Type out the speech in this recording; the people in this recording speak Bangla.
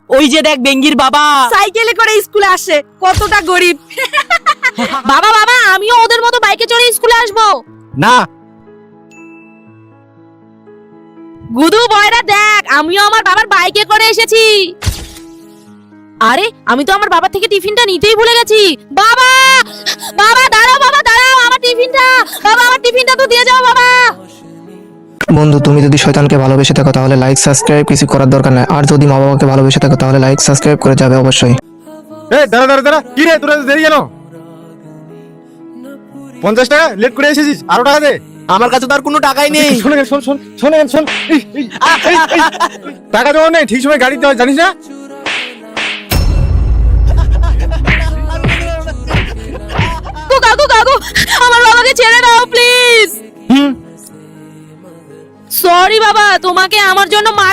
ওই যে দেখ বেঙ্গির বাবা সাইকেলে করে স্কুলে আসে, কতটা গরিব। বাবা বাবা আমিও ওদের মতো বাইকে চড়ে স্কুলে আসবো। না, গুদু বয়রা দেখ আমিও আমার বাবার বাইকে করে এসেছি। আরে আমি তো আমার বাবার থেকে টিফিনটা নিতেই ভুলে গেছি। বাবা বাবা দাঁড়াও, বাবা দাঁড়াও, আমার টিফিনটা, বাবা আমার টিফিনটা তো দিয়ে যাও বাবা। বন্ধু, তুমি যদি শয়তানকে ভালোবেসে থাকো তাহলে লাইক সাবস্ক্রাইব কিছু করার দরকার নাই। আর যদি মা বাবাকে ভালোবেসে থাকো তাহলে লাইক সাবস্ক্রাইব করে যাবে অবশ্যই। এই দাঁড়া দাঁড়া দাঁড়া, কি রে তোরা দেরি কেন? 50 টাকা লেট করে এসেছিস, আরো টাকা দে। আমার কাছে তো আর কোনো টাকাই নেই। শোন, এই, টাকা দেওয়া নেই, ঠিক সময় গাড়ি দেওয়া জানিস না? কাকু কাকু আমার বাবাকে ছেড়ে দাও প্লিজ। সরি বাবা, তোমাকে আমার জন্য মার